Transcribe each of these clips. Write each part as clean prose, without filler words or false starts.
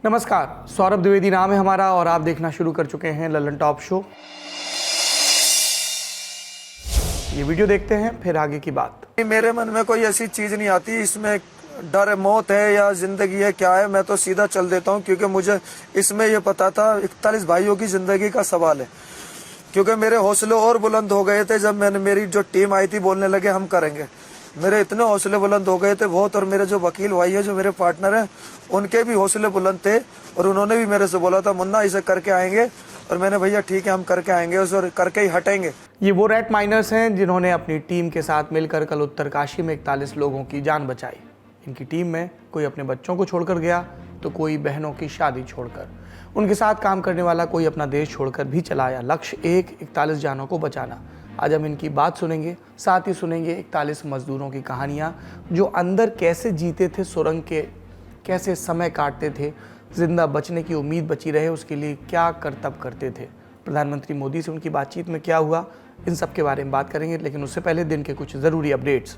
नमस्कार, सौरभ द्विवेदी नाम है हमारा और आप देखना शुरू कर चुके हैं ललन टॉप शो। ये वीडियो देखते हैं फिर आगे की बात। मेरे मन में कोई ऐसी चीज नहीं आती इसमें डर मौत है या जिंदगी है क्या है, मैं तो सीधा चल देता हूँ क्योंकि मुझे इसमें ये पता था 41 भाइयों की जिंदगी का सवाल है। क्योंकि मेरे हौसले और बुलंद हो गए थे जब मेरी जो टीम आई थी बोलने लगे हम करेंगे। मेरे इतने हौसले बुलंद हो गए थे बहुत, और मेरे जो वकील भाई है जो मेरे पार्टनर हैं उनके भी हौसले बुलंद थे और उन्होंने भी मेरे से बोला था मुन्ना इसे करके आएंगे, और मैंने भैया ठीक है हम करके आएंगे और करके ही हटेंगे। ये वो रैट माइनर्स हैं जिन्होंने अपनी टीम के साथ मिलकर कल उत्तरकाशी में 41 लोगों की जान बचाई। इनकी टीम में कोई अपने बच्चों को छोड़कर गया तो कोई बहनों की शादी छोड़कर। उनके साथ काम करने वाला कोई अपना देश छोड़कर भी चला आया। लक्ष्य 41 जानों को बचाना। आज हम इनकी बात सुनेंगे, साथ ही सुनेंगे 41 मजदूरों की कहानियाँ जो अंदर कैसे जीते थे सुरंग के, कैसे समय काटते थे, जिंदा बचने की उम्मीद बची रहे उसके लिए क्या करतब करते थे। प्रधानमंत्री मोदी से उनकी बातचीत में क्या हुआ, इन सब के बारे में बात करेंगे, लेकिन उससे पहले दिन के कुछ ज़रूरी अपडेट्स।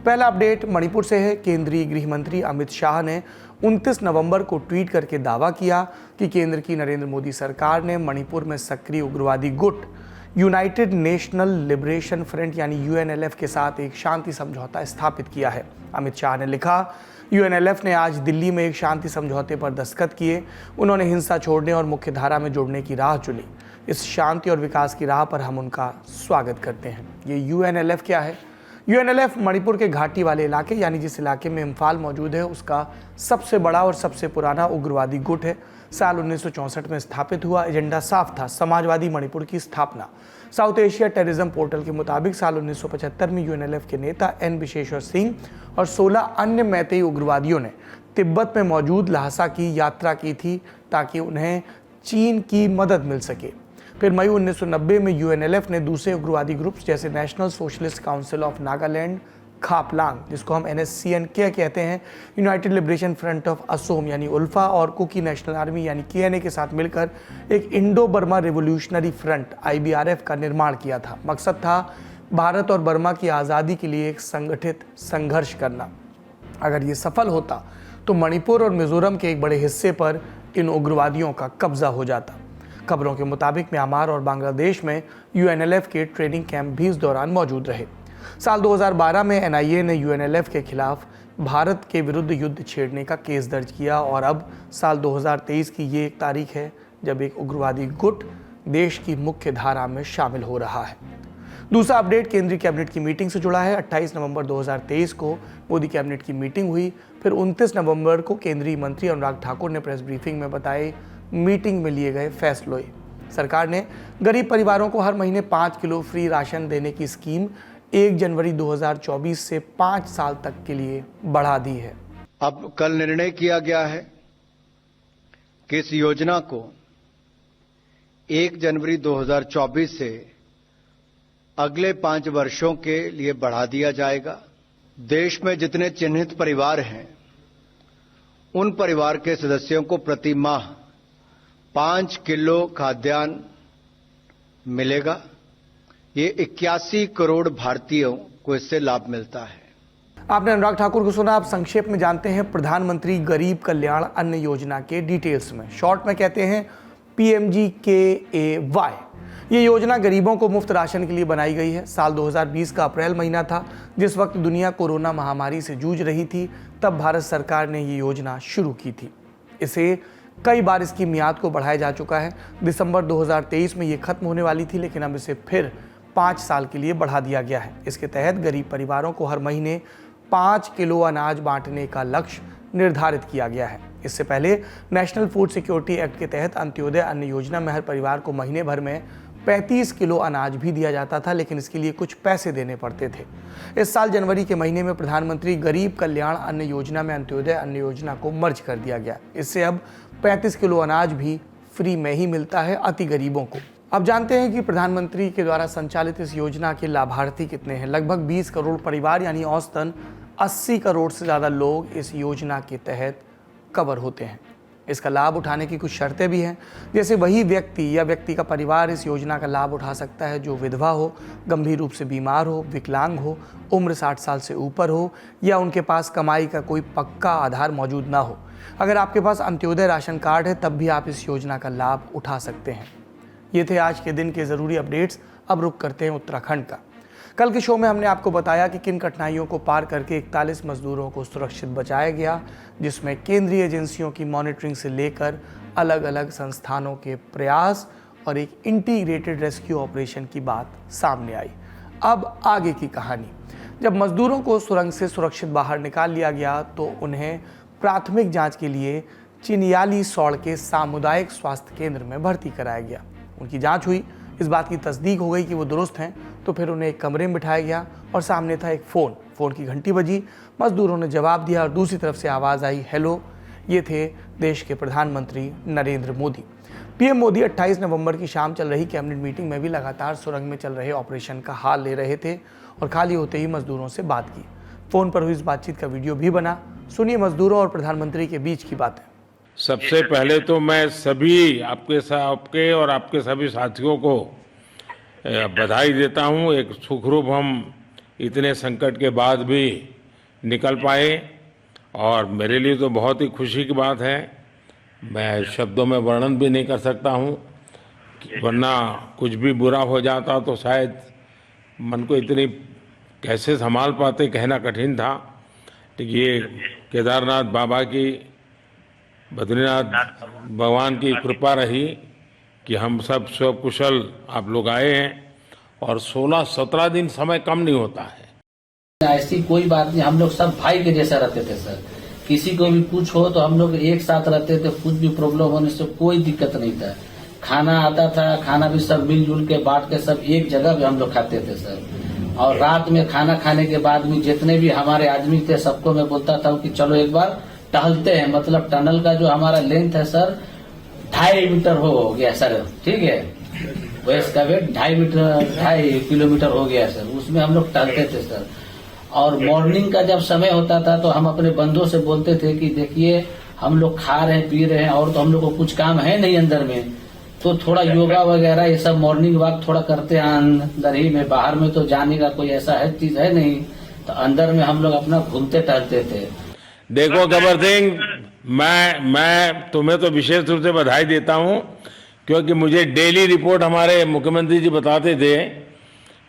पहला अपडेट मणिपुर से है। केंद्रीय गृह मंत्री अमित शाह ने 29 नवंबर को ट्वीट करके दावा किया कि केंद्र की नरेंद्र मोदी सरकार ने मणिपुर में सक्रिय उग्रवादी गुट यूनाइटेड नेशनल लिबरेशन फ्रंट यानी यूएनएलएफ के साथ एक शांति समझौता स्थापित किया है। अमित शाह ने लिखा, यूएनएलएफ ने आज दिल्ली में एक शांति समझौते पर दस्तखत किए। उन्होंने हिंसा छोड़ने और मुख्य धारा में जुड़ने की राह चुनी। इस शांति और विकास की राह पर हम उनका स्वागत करते हैं। ये यूएनएलएफ क्या है? यूएनएलएफ मणिपुर के घाटी वाले इलाके यानी जिस इलाके में इम्फाल मौजूद है उसका सबसे बड़ा और सबसे पुराना उग्रवादी गुट है। साल 1964 में स्थापित हुआ। एजेंडा साफ था, समाजवादी मणिपुर की स्थापना। साउथ एशिया टेररिज्म पोर्टल के मुताबिक साल 1975 में यूएनएलएफ के नेता एन विश्वेश्वर सिंह और 16 अन्य मैतेई उग्रवादियों ने तिब्बत में मौजूद ल्हासा की यात्रा की थी ताकि उन्हें चीन की मदद मिल सके। फिर मई 1990 में यूएनएलएफ ने दूसरे उग्रवादी ग्रुप्स जैसे national socialist council of Nagaland Khaplang, जिसको हम NSCN-K कहते हैं, United liberation front of Asom यानी उल्फा और कुकी नेशनल आर्मी यानी KNA के साथ मिलकर एक Indo Burma revolutionary front IBRF का निर्माण किया था। मकसद था भारत और बर्मा की आज़ादी के लिए एक संगठित संघर्ष करना। अगर ये सफल होता तो मणिपुर और मिजोरम के एक बड़े हिस्से पर इन उग्रवादियों का कब्जा हो जाता। खबरों के मुताबिक म्यांमार और बांग्लादेश में यूएनएलएफ के ट्रेनिंग कैंप भी इस दौरान मौजूद रहे। साल 2012 में NIA ने यूएनएलएफ के खिलाफ भारत के विरुद्ध युद्ध छेड़ने का केस दर्ज किया और अब साल 2023 की ये एक तारीख है जब एक उग्रवादी गुट देश की मुख्य धारा में शामिल हो रहा है। दूसरा अपडेट केंद्रीय कैबिनेट की मीटिंग से जुड़ा है। 28 नवंबर 2023 को मोदी कैबिनेट की मीटिंग हुई। फिर 29 नवंबर को केंद्रीय मंत्री अनुराग ठाकुर ने प्रेस ब्रीफिंग में बताए मीटिंग में लिए गए फैसलों। सरकार ने गरीब परिवारों को हर महीने 5 किलो फ्री राशन देने की स्कीम 1 जनवरी 2024 से 5 साल तक के लिए बढ़ा दी है। अब कल निर्णय किया गया है कि इस योजना को 1 जनवरी 2024 से अगले 5 वर्षों के लिए बढ़ा दिया जाएगा। देश में जितने चिन्हित परिवार हैं उन परिवार के सदस्यों को प्रति माह 5 किलो खाद्यान्न मिलेगा। ये 81 करोड़ भारतीयों को इससे लाभ मिलता है। आपने अनुराग ठाकुर को सुना। आप संक्षेप में जानते हैं प्रधानमंत्री गरीब कल्याण अन्न योजना के डिटेल्स में। शॉर्ट में कहते हैं PMGKAY। ये योजना गरीबों को मुफ्त राशन के लिए बनाई गई है। साल 2020 का अप्रैल महीना था जिस वक्त दुनिया कोरोना महामारी से जूझ रही थी। तब भारत सरकार ने ये योजना शुरू की थी। इसे कई बार इसकी मियाद को बढ़ाया जा चुका है। दिसंबर 2023 में ये खत्म होने वाली थी, लेकिन अब इसे फिर 5 साल के लिए बढ़ा दिया गया है। इसके तहत गरीब परिवारों को हर महीने 5 किलो अनाज बांटने का लक्ष्य निर्धारित किया गया है। इससे पहले नेशनल फूड सिक्योरिटी एक्ट के तहत अंत्योदय अन्न योजना में हर परिवार को महीने भर में 35 किलो अनाज भी दिया जाता था, लेकिन इसके लिए कुछ पैसे देने पड़ते थे। इस साल जनवरी के महीने में प्रधानमंत्री गरीब कल्याण अन्न योजना में अंत्योदय अन्न योजना को मर्ज कर दिया गया। इससे अब 35 किलो अनाज भी फ्री में ही मिलता है अति गरीबों को। अब जानते हैं कि प्रधानमंत्री के द्वारा संचालित इस योजना के लाभार्थी कितने हैं। लगभग 20 करोड़ परिवार यानी औसतन 80 करोड़ से ज़्यादा लोग इस योजना के तहत कवर होते हैं। इसका लाभ उठाने की कुछ शर्तें भी हैं, जैसे वही व्यक्ति या व्यक्ति का परिवार इस योजना का लाभ उठा सकता है जो विधवा हो, गंभीर रूप से बीमार हो, विकलांग हो, उम्र 60 साल से ऊपर हो या उनके पास कमाई का कोई पक्का आधार मौजूद ना हो। अगर आपके पास अंत्योदय राशन कार्ड है तब भी आप इस योजना का लाभ उठा सकते हैं। ये थे आज के दिन के ज़रूरी अपडेट्स। अब रुक करते हैं उत्तराखंड का। कल के शो में हमने आपको बताया कि किन कठिनाइयों को पार करके 41 मजदूरों को सुरक्षित बचाया गया, जिसमें केंद्रीय एजेंसियों की मॉनिटरिंग से लेकर अलग अलग संस्थानों के प्रयास और एक इंटीग्रेटेड रेस्क्यू ऑपरेशन की बात सामने आई। अब आगे की कहानी। जब मजदूरों को सुरंग से सुरक्षित बाहर निकाल लिया गया तो उन्हें प्राथमिक जांच के लिए चिनियाली सौड़ के सामुदायिक स्वास्थ्य केंद्र में भर्ती कराया गया। उनकी जांच हुई, इस बात की तस्दीक हो गई कि वो दुरुस्त हैं, तो फिर उन्हें एक कमरे में बिठाया गया और सामने था एक फ़ोन की घंटी बजी। मजदूरों ने जवाब दिया और दूसरी तरफ से आवाज़ आई, हेलो। ये थे देश के प्रधानमंत्री नरेंद्र मोदी। पीएम मोदी 28 नवंबर की शाम चल रही कैबिनेट मीटिंग में भी लगातार सुरंग में चल रहे ऑपरेशन का हाल ले रहे थे और खाली होते ही मजदूरों से बात की। फ़ोन पर हुई इस बातचीत का वीडियो भी बना। सुनिए मजदूरों और प्रधानमंत्री के बीच की बातें। सबसे पहले तो मैं सभी आपके और आपके सभी साथियों को बधाई देता हूं। एक सुखरूप हम इतने संकट के बाद भी निकल पाए और मेरे लिए तो बहुत ही खुशी की बात है। मैं शब्दों में वर्णन भी नहीं कर सकता हूं, वरना कुछ भी बुरा हो जाता तो शायद मन को इतनी कैसे संभाल पाते कहना कठिन था। लेकिन ये केदारनाथ बाबा की, बद्रीनाथ भगवान की कृपा रही कि हम सब कुशल आप लोग आए हैं और 16-17 दिन समय कम नहीं होता है। ऐसी कोई बात नहीं, हम लोग सब भाई के जैसा रहते थे सर। किसी को भी कुछ हो तो हम लोग एक साथ रहते थे, कुछ भी प्रॉब्लम होने से कोई दिक्कत नहीं था। खाना आता था, खाना भी सब मिलजुल के बांट के सब एक जगह पे हम लोग खाते थे सर। और रात में खाना खाने के बाद भी जितने भी हमारे आदमी थे सबको मैं बोलता था कि चलो एक बार टहलते हैं। मतलब टनल का जो हमारा लेंथ है सर 2.5 मीटर हो गया सर, ठीक है। वैस का वेट 2.5 किलोमीटर हो गया सर। उसमें हम लोग टहलते थे सर। और मॉर्निंग का जब समय होता था तो हम अपने बंदों से बोलते थे कि देखिए हम लोग खा रहे हैं, पी रहे हैं और तो हम लोग को कुछ काम है नहीं अंदर में, तो थोड़ा योगा वगैरह ये सब मॉर्निंग वॉक थोड़ा करते हैं अंदर ही में। बाहर में तो जाने का कोई ऐसा है चीज है नहीं, तो अंदर में हम लोग अपना घूमते टहलते थे। देखो गबर सिंह, मैं तुम्हें तो विशेष रूप से बधाई देता हूं, क्योंकि मुझे डेली रिपोर्ट हमारे मुख्यमंत्री जी बताते थे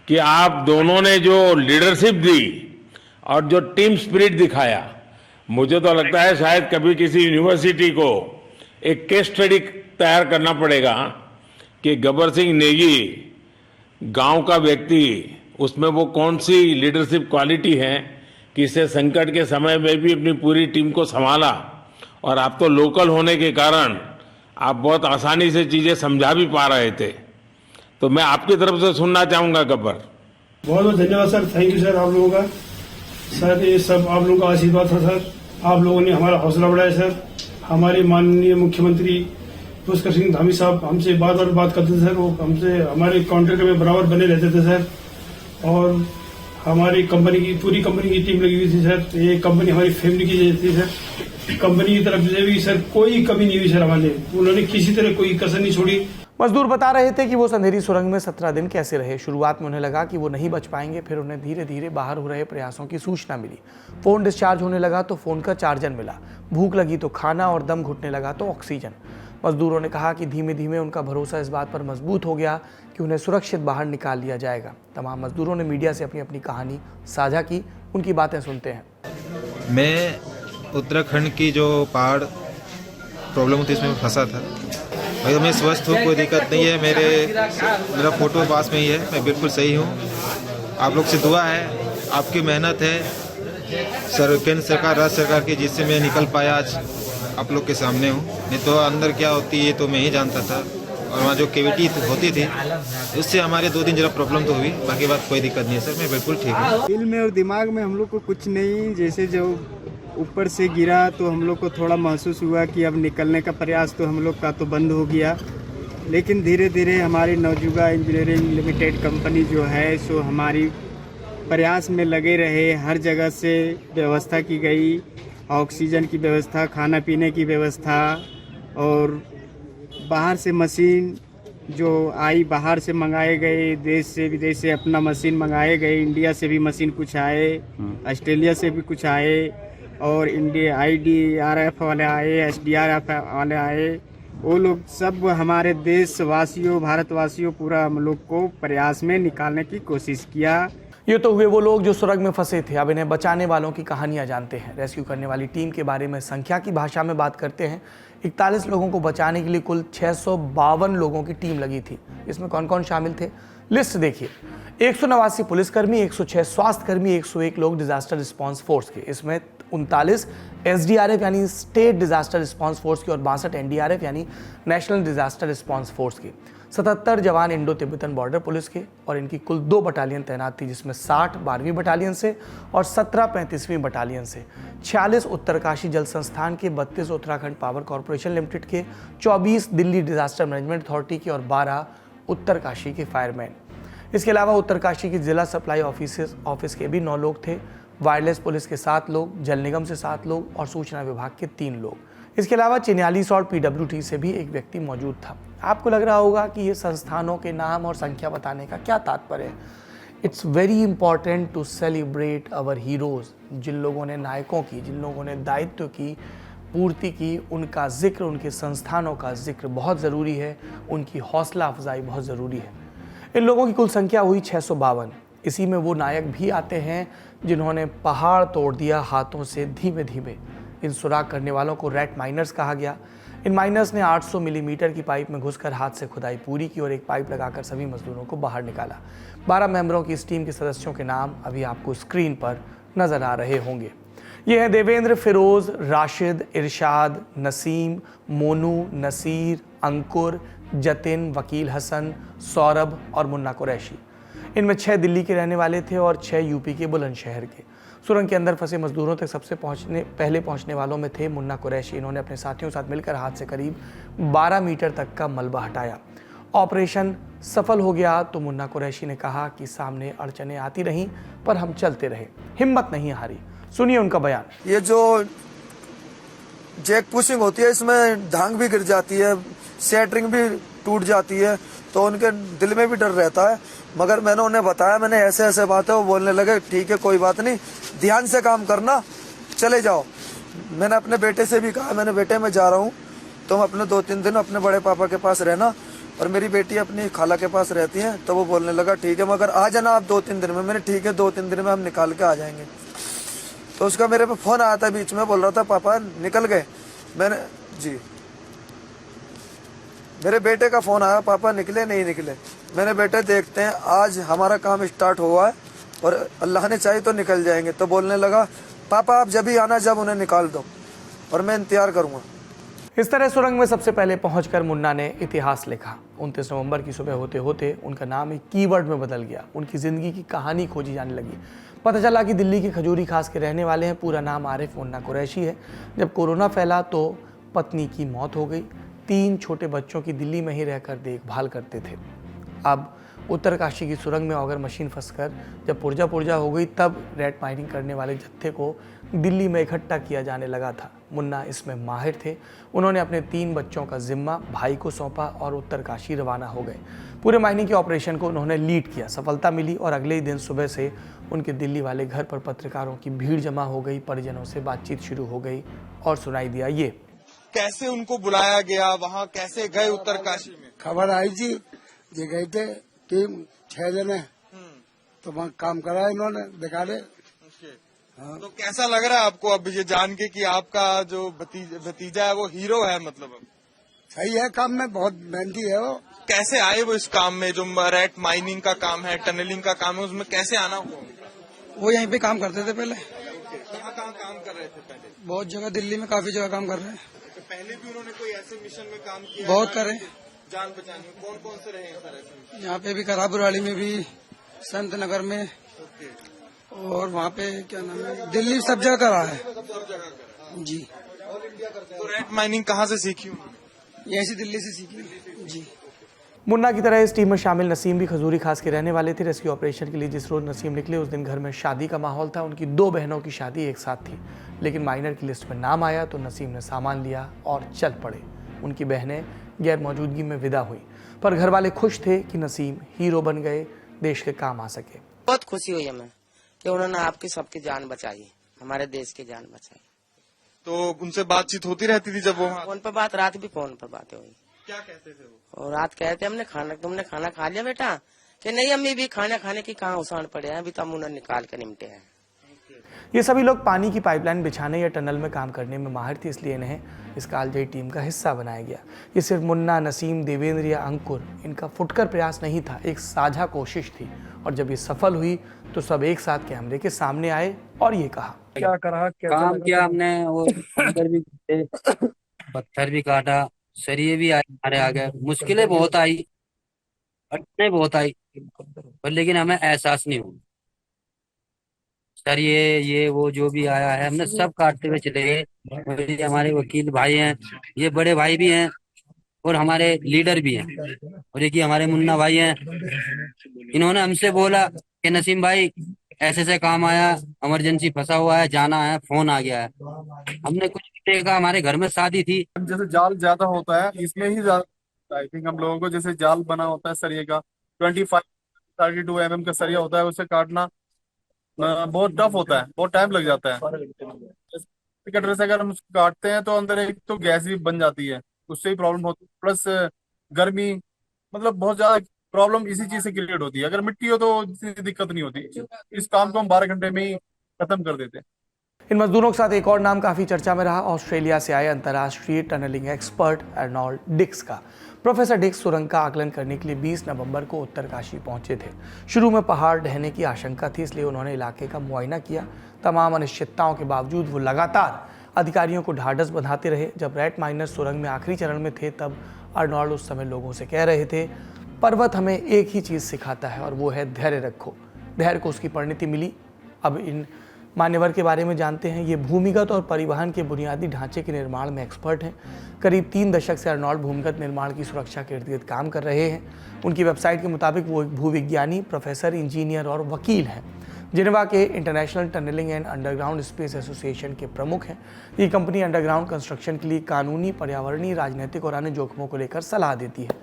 कि आप दोनों ने जो लीडरशिप दी और जो टीम स्पिरिट दिखाया, मुझे तो लगता है शायद कभी किसी यूनिवर्सिटी को एक केस स्टडी तैयार करना पड़ेगा कि गबर सिंह नेगी गांव का व्यक्ति, उसमें वो कौन सी लीडरशिप क्वालिटी है कि इसे संकट के समय में भी अपनी पूरी टीम को संभाला। और आप तो लोकल होने के कारण आप बहुत आसानी से चीजें समझा भी पा रहे थे। तो मैं आपकी तरफ से सुनना चाहूंगा गब्बर। बहुत बहुत धन्यवाद सर, थैंक यू सर आप लोगों का। सर ये सब आप लोगों का आशीर्वाद था सर, आप लोगों ने हमारा हौसला बढ़ाया सर। हमारे माननीय मुख्यमंत्री पुष्कर सिंह धामी साहब हमसे बार बार बात करते थे सर, वो हमसे हमारे कॉन्ट्रैक्ट में बराबर बने रहते थे सर। और हमारी कंपनी की पूरी कंपनी की टीम लगी हुई थी सर। ये कंपनी हमारी फैमिली की जैसी थी सर। कंपनी की तरफ से भी सर कोई कमी नहीं हुई सर हमारे, उन्होंने किसी तरह कोई कसर नहीं छोड़ी। मजदूर बता रहे थे कि वो अंधेरी सुरंग में 17 दिन कैसे रहे। शुरुआत में उन्हें लगा कि वो नहीं बच पाएंगे, फिर उन्हें धीरे धीरे बाहर हो रहे प्रयासों की सूचना मिली। फ़ोन डिस्चार्ज होने लगा तो फ़ोन का चार्जर मिला, भूख लगी तो खाना और दम घुटने लगा तो ऑक्सीजन। मजदूरों ने कहा कि धीमे धीमे उनका भरोसा इस बात पर मजबूत हो गया कि उन्हें सुरक्षित बाहर निकाल लिया जाएगा। तमाम मजदूरों ने मीडिया से अपनी अपनी कहानी साझा की, उनकी बातें सुनते हैं। मैं उत्तराखंड की जो पहाड़ प्रॉब्लम होती है उसमें फंसा था। भाई मैं स्वस्थ हूँ, कोई दिक्कत नहीं है। मेरा फोटो पास में ही है, मैं बिल्कुल सही हूँ। आप लोग से दुआ है, आपकी मेहनत है सर, केंद्र सरकार राज्य सरकार की, जिससे मैं निकल पाया आज आप लोग के सामने हूँ। नहीं तो अंदर क्या होती है तो मैं ही जानता था। और वहाँ जो कैविटी होती थी उससे हमारे 2 दिन जरा प्रॉब्लम तो हुई, बाकी बात कोई दिक्कत नहीं है सर, मैं बिल्कुल ठीक हूँ। दिल में और दिमाग में हम लोग को कुछ नहीं, जैसे जो ऊपर से गिरा तो हम लोग को थोड़ा महसूस हुआ कि अब निकलने का प्रयास तो हम लोग का तो बंद हो गया। लेकिन धीरे धीरे हमारी नवजुगा इंजीनियरिंग लिमिटेड कंपनी जो है सो हमारी प्रयास में लगे रहे। हर जगह से व्यवस्था की गई, ऑक्सीजन की व्यवस्था, खाना पीने की व्यवस्था, और बाहर से मशीन जो आई, बाहर से मंगाए गए, देश से विदेश से अपना मशीन मंगाए गए, इंडिया से भी मशीन कुछ आए, ऑस्ट्रेलिया से भी कुछ आए, और इंडिया IDRF वाले आए, SDRF वाले आए। वो लोग सब हमारे देशवासियों, भारतवासियों, पूरा हम लोग को प्रयास में निकालने की कोशिश किया। ये तो हुए वो लोग जो सुरंग में फंसे थे। अब इन्हें बचाने वालों की कहानियां जानते हैं। रेस्क्यू करने वाली टीम के बारे में संख्या की भाषा में बात करते हैं। 41 लोगों को बचाने के लिए कुल 652 लोगों की टीम लगी थी। इसमें कौन कौन शामिल थे, लिस्ट देखिए। 189 पुलिसकर्मी, 106 स्वास्थ्यकर्मी, 101 लोग डिजास्टर रिस्पांस फोर्स के। इसमें 39 SDRF यानी स्टेट डिजास्टर रिस्पांस फोर्स की और 62 NDRF यानी नेशनल डिजास्टर रिस्पांस फोर्स की। 77 जवान इंडो तिब्बतन बॉर्डर पुलिस के, और इनकी कुल 2 बटालियन तैनात थी, जिसमें 60 12वीं बटालियन से और 17 35वीं बटालियन से। 46 उत्तरकाशी जल संस्थान के, 32 उत्तराखंड पावर कॉरपोरेशन लिमिटेड के, 24 दिल्ली डिजास्टर मैनेजमेंट अथॉरिटी के और 12 उत्तरकाशी के फायरमैन। इसके अलावा उत्तरकाशी की जिला सप्लाई ऑफिस के भी 9 लोग थे, वायरलेस पुलिस के 7 लोग, जल निगम से 7 लोग और सूचना विभाग के 3 लोग। इसके अलावा चिन्यालीस और PWT से भी एक व्यक्ति मौजूद था। आपको लग रहा होगा कि ये संस्थानों के नाम और संख्या बताने का क्या तात्पर्य है। It's very important to celebrate our heroes. जिन लोगों ने नायकों की, जिन लोगों ने दायित्व की पूर्ति की, उनका जिक्र, उनके संस्थानों का जिक्र बहुत ज़रूरी है, उनकी हौसला अफजाई बहुत ज़रूरी है। इन लोगों की कुल संख्या हुई 652। इसी में वो नायक भी आते हैं जिन्होंने पहाड़ तोड़ दिया हाथों से धीमे धीमे। इन सुराग करने वालों को रैट माइनर्स कहा गया। इन माइनर्स ने 800 मिलीमीटर की पाइप में घुसकर हाथ से खुदाई पूरी की और एक पाइप लगाकर सभी मजदूरों को बाहर निकाला। 12 मेंबरों की इस टीम के सदस्यों के नाम अभी आपको स्क्रीन पर नजर आ रहे होंगे। ये हैं देवेंद्र, फिरोज, राशिद, इरशाद, नसीम, मोनू, नसीर, अंकुर, जतिन, वकील हसन, सौरभ और मुन्ना कुरैशी। इनमें 6 दिल्ली के रहने वाले थे और 6 यूपी के बुलंदशहर के। सुरंग के अंदर फंसे मजदूरों तक सबसे पहले पहुंचने वालों में थे मुन्ना कुरैशी। इन्होंने अपने साथियों के साथ मिलकर हाथ से करीब 12 मीटर तक का मलबा हटाया। ऑपरेशन सफल हो गया तो मुन्ना कुरैशी ने कहा कि सामने अड़चनें आती रहीं पर हम चलते रहे, हिम्मत नहीं हारी। सुनिए उनका बयान। ये जो जैक पुशिंग होती है, इसमें धांग भी गिर जाती है, सेटरिंग भी टूट जाती है, तो उनके दिल में भी डर रहता है। मगर मैंने उन्हें बताया, मैंने ऐसे ऐसे बात है, वो बोलने लगे ठीक है कोई बात नहीं, ध्यान से काम करना, चले जाओ। मैंने अपने बेटे से भी कहा, मैंने बेटे मैं जा रहा हूँ, तुम अपने 2-3 दिन अपने बड़े पापा के पास रहना, और मेरी बेटी अपनी खाला के पास रहती है। तो वो बोलने लगा ठीक है, मगर आ जाना आप 2-3 दिन में। मैंने ठीक है 2-3 दिन में हम निकाल के आ जाएंगे। तो उसका मेरे पे फोन आया था बीच में, बोल रहा था पापा निकल गए। मैंने जी, मेरे बेटे का फोन आया, पापा निकले नहीं निकले। मैंने बेटे देखते हैं, आज हमारा काम स्टार्ट हुआ है और अल्लाह ने चाहे तो निकल जाएंगे। तो बोलने लगा पापा आप जब ही आना, जब उन्हें निकाल दो और मैं इंतजार करूंगा। इस तरह सुरंग में सबसे पहले पहुंचकर मुन्ना ने इतिहास लिखा। 29 नवंबर की सुबह होते होते उनका नाम एक कीवर्ड में बदल गया। उनकी जिंदगी की कहानी खोजी जाने लगी। पता चला कि दिल्ली के खजूरी खास के रहने वाले हैं। पूरा नाम आरिफ मुन्ना कुरैशी है। जब कोरोना फैला तो पत्नी की मौत हो गई। 3 छोटे बच्चों की दिल्ली में ही रहकर देखभाल करते थे। अब उत्तरकाशी की सुरंग में ऑगर मशीन फंसकर जब पुर्जा हो गई, तब रेड माइनिंग करने वाले जत्थे को दिल्ली में इकट्ठा किया जाने लगा था। मुन्ना इसमें माहिर थे। उन्होंने अपने 3 बच्चों का जिम्मा भाई को सौंपा और उत्तरकाशी रवाना हो गए। पूरे माइनिंग के ऑपरेशन को उन्होंने लीड किया। सफलता मिली और अगले ही दिन सुबह से उनके दिल्ली वाले घर पर पत्रकारों की भीड़ जमा हो गई। परिजनों से बातचीत शुरू हो गई और सुनाई दिया ये। कैसे उनको बुलाया गया, वहाँ कैसे गए उत्तरकाशी में? खबर आई थी, ये गए थे टीम 6 जने, तो वहाँ काम करा इन्होंने, दिखा दे। हाँ। तो कैसा लग रहा है आपको अब ये जान के कि आपका जो भतीजा है वो हीरो है? मतलब सही है, काम में बहुत मेहनती है वो। कैसे आए वो इस काम में, जो रेट माइनिंग का काम है, टनलिंग का काम है, उसमें कैसे आना हुआ? वो यहीं पे काम करते थे पहले। कहाँ काम कर रहे थे पहले? बहुत जगह, दिल्ली में काफी जगह काम कर रहे हैं। तो पहले भी उन्होंने कोई ऐसे मिशन में काम किया? बहुत करे। जान बचाने में कौन कौन से रहे हैं सर ऐसे? यहाँ पे भी करा, बुराड़ी में भी, संत नगर में, और वहाँ पे क्या नाम है, दिल्ली सब जगह करा है। सब जगह करा जी। तो रेट माइनिंग कहाँ से सीखी? यही दिल्ली से सीखी जी। मुन्ना की तरह इस टीम में शामिल नसीम भी खजूरी खास के रहने वाले थे। रेस्क्यू ऑपरेशन के लिए जिस रोज नसीम निकले उस दिन घर में शादी का माहौल था। उनकी 2 बहनों की शादी एक साथ थी, लेकिन माइनर की लिस्ट में नाम आया तो नसीम ने सामान लिया और चल पड़े। उनकी बहनें गैर मौजूदगी में विदा हुई, पर घर वाले खुश थे कि नसीम हीरो बन गए, देश के काम आ सके। बहुत खुशी हुई हमें कि उन्होंने आपकी सबकी जान बचाई, हमारे देश की जान बचाई। तो उनसे बातचीत होती रहती थी जब वो फोन पर बात, रात भी फोन पर बातें हुई। क्या कहते थे वो? और रात कहते तुमने खाना खा लिया बेटा? कि नहीं अम्मी, भी खाने की कहाँ उसान पड़े हैं, अभी तो हम उन्हें निकाल के निपटे हैं। ये सभी लोग पानी की पाइपलाइन बिछाने या टनल में काम करने में माहिर थे, इसलिए इन्हें इस कालजयी टीम का हिस्सा बनाया गया। ये सिर्फ मुन्ना, नसीम, देवेंद्र या अंकुर, इनका फुटकर प्रयास नहीं था, एक साझा कोशिश थी। और जब ये सफल हुई तो सब एक साथ कैमरे के सामने आए और ये कहा, क्या करा, काम किया हमने, वो अंदर भी घुसे, पत्थर भी काटा, सरिये भी आए हमारे आगे, मुश्किलें बहुत आई, कठिनाई बहुत आई, पर लेकिन हमें एहसास नहीं हुआ। सर ये वो जो भी आया है हमने सब काटते हुए चले गए। और ये हमारे वकील भाई हैं, ये बड़े भाई भी हैं और हमारे लीडर भी हैं, और एक ये हमारे मुन्ना भाई हैं। इन्होंने हमसे बोला कि नसीम भाई ऐसे से काम आया, इमरजेंसी फंसा हुआ है, जाना है, फोन आ गया है। हमने कुछ नहीं देखा, हमारे घर में शादी थी। जैसे जाल ज्यादा होता है इसमें ही ज्यादा, आई थिंक हम लोगों को जैसे जाल बना होता है सरिये का 25-32 mm का सरिया होता है, उसे काटना बहुत टफ होता है, बहुत टाइम लग जाता है। कटर से अगर हम उसको काटते हैं तो अंदर एक तो गैस भी बन जाती है, उससे ही प्रॉब्लम होती है, प्लस गर्मी, मतलब बहुत ज्यादा प्रॉब्लम इसी चीज से क्रिएट होती है। अगर मिट्टी हो तो इतनी दिक्कत नहीं होती, इस काम को हम 12 घंटे में ही खत्म कर देते हैं। इन मजदूरों के साथ एक और नाम काफी चर्चा में रहा, ऑस्ट्रेलिया से आए अंतर्राष्ट्रीय टनलिंग एक्सपर्ट अर्नोल्ड डिक्स का। प्रोफेसर डिक्स सुरंग का आकलन करने के लिए 20 नवंबर को उत्तरकाशी पहुंचे थे। शुरू में पहाड़ ढहने की आशंका थी, इसलिए उन्होंने इलाके का मुआयना किया। तमाम अनिश्चितताओं के बावजूद वो लगातार अधिकारियों को ढाढ़स बंधाते रहे। जब रैट माइनर्स सुरंग में आखिरी चरण में थे, तब अर्नोल्ड उस समय लोगों से कह रहे थे, पर्वत हमें एक ही चीज़ सिखाता है और वो है धैर्य रखो। धैर्य को उसकी परिणति मिली। अब इन मान्यवर के बारे में जानते हैं। ये भूमिगत और परिवहन के बुनियादी ढांचे के निर्माण में एक्सपर्ट हैं। करीब 3 दशक से अर्नोल्ड भूमिगत निर्माण की सुरक्षा के इर्द गिर्द काम कर रहे हैं। उनकी वेबसाइट के मुताबिक वो एक भूविज्ञानी, प्रोफेसर, इंजीनियर और वकील हैं। जिनेवा के international tunneling and underground space association के प्रमुख हैं। ये कंपनी अंडरग्राउंड कंस्ट्रक्शन के लिए कानूनी, पर्यावरणीय, राजनीतिक और अन्य जोखिमों को लेकर सलाह देती है।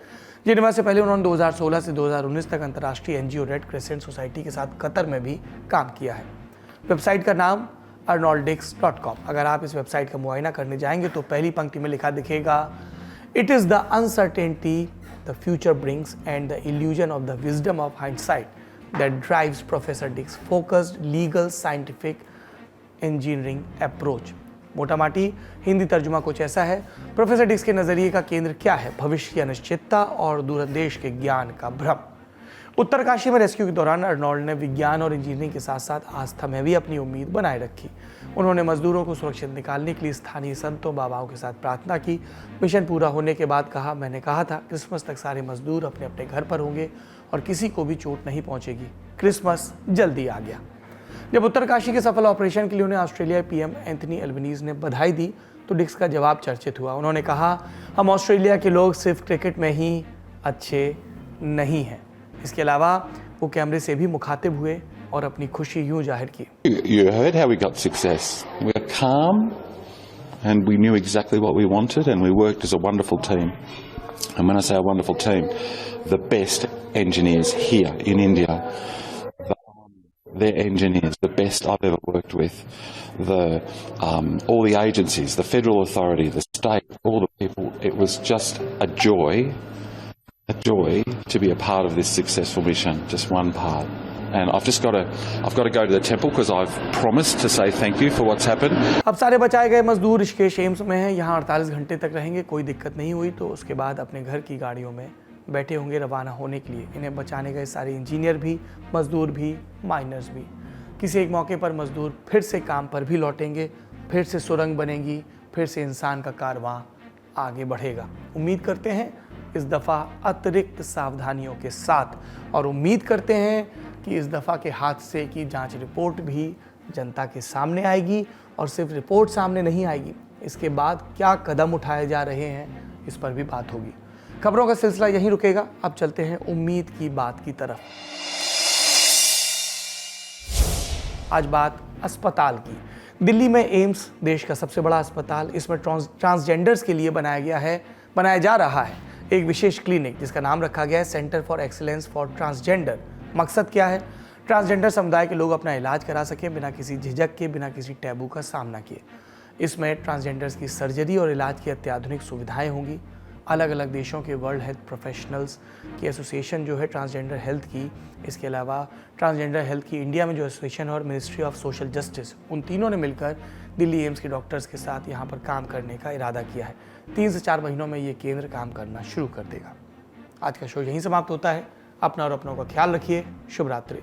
जिनेवा से पहले उन्होंने 2016 से 2019 तक अंतर्राष्ट्रीय एनजीओ रेड क्रिसेंट सोसाइटी के साथ कतर में भी काम किया है। वेबसाइट का नाम arnolddix.com। अगर आप इस वेबसाइट का मुआयना करने जाएंगे तो पहली पंक्ति में लिखा दिखेगा, it is the uncertainty the future brings and the illusion of the wisdom of hindsight that drives professor Dix focused legal scientific engineering approach. मोटामाटी हिंदी तर्जुमा कुछ ऐसा है, प्रोफेसर डिक्स के नज़रिए का केंद्र क्या है? भविष्य की अनिश्चितता और दूरंदेश के ज्ञान का भ्रम। उत्तरकाशी में रेस्क्यू के दौरान अर्नोल्ड ने विज्ञान और इंजीनियरिंग के साथ साथ आस्था में भी अपनी उम्मीद बनाए रखी। उन्होंने मजदूरों को सुरक्षित निकालने के लिए स्थानीय संतों, बाबाओं के साथ प्रार्थना की। मिशन पूरा होने के बाद कहा, मैंने कहा था क्रिसमस तक सारे मजदूर अपने अपने घर पर होंगे और किसी को भी चोट नहीं पहुंचेगी। क्रिसमस जल्दी आ गया। जब उत्तरकाशी के सफल ऑपरेशन के लिए उन्हें ऑस्ट्रेलियाई पीएम एंथनी एल्बनीज ने बधाई दी तो डिक्स का जवाब चर्चित हुआ। उन्होंने कहा, हम ऑस्ट्रेलिया के लोग सिर्फ क्रिकेट में ही अच्छे नहीं हैं। इसके अलावा वो कैमरे से भी मुखातिब हुए और अपनी खुशी यूं जाहिर की। You heard how we got success. We were calm and we knew exactly what we wanted and we worked as a wonderful team. And when I say a wonderful team, the best engineers here in India, they're engineers, the best I've ever worked with. All the agencies, the federal authority, the state, all the people, it was just a joy to be a part of this successful mission, just one part. And I've got to go to the temple because I've promised to say thank you for what's happened. अब सारे बचाए गए मजदूर Rishikesh AIIMS में हैं। यहाँ 48 घंटे तक रहेंगे। कोई दिक्कत नहीं हुई तो उसके बाद अपने घर की गाड़ियों में बैठे होंगे रवाना होने के लिए। इन्हें बचाने गए सारे इंजीनियर भी, मजदूर भी, माइनर्स भी। किसी एक मौके पर मजदूर फिर से काम पर भी लौटेंगे, फिर से सुरंग बनेगी, फिर से इंसान का कारवां आगे बढ़ेगा। उम्मीद करते हैं इस दफ़ा अतिरिक्त सावधानियों के साथ, और उम्मीद करते हैं कि इस दफ़ा के हादसे की जांच रिपोर्ट भी जनता के सामने आएगी। और सिर्फ रिपोर्ट सामने नहीं आएगी, इसके बाद क्या कदम उठाए जा रहे हैं इस पर भी बात होगी। खबरों का सिलसिला यहीं रुकेगा। अब चलते हैं उम्मीद की बात की तरफ। आज बात अस्पताल की। दिल्ली में एम्स देश का सबसे बड़ा अस्पताल, इसमें ट्रांसजेंडर्स के लिए बनाया गया है बनाया जा रहा है एक विशेष क्लिनिक जिसका नाम रखा गया है centre for excellence for transgender. मकसद क्या है? ट्रांसजेंडर समुदाय के लोग अपना इलाज करा सकें बिना किसी झिझक के, बिना किसी टैबू का सामना किए। इसमें ट्रांसजेंडर्स की सर्जरी और इलाज की अत्याधुनिक सुविधाएं होंगी। अलग अलग देशों के वर्ल्ड हेल्थ प्रोफेशनल्स की एसोसिएशन जो है ट्रांसजेंडर हेल्थ की, इसके अलावा ट्रांसजेंडर हेल्थ की इंडिया में जो एसोसिएशन और मिनिस्ट्री ऑफ सोशल जस्टिस, उन तीनों ने मिलकर दिल्ली एम्स के डॉक्टर्स के साथ यहाँ पर काम करने का इरादा किया है। 3 से 4 महीनों में ये केंद्र काम करना शुरू कर देगा। आज का शो यहीं समाप्त होता है। अपना और अपनों का ख्याल रखिए। शुभ रात्रि।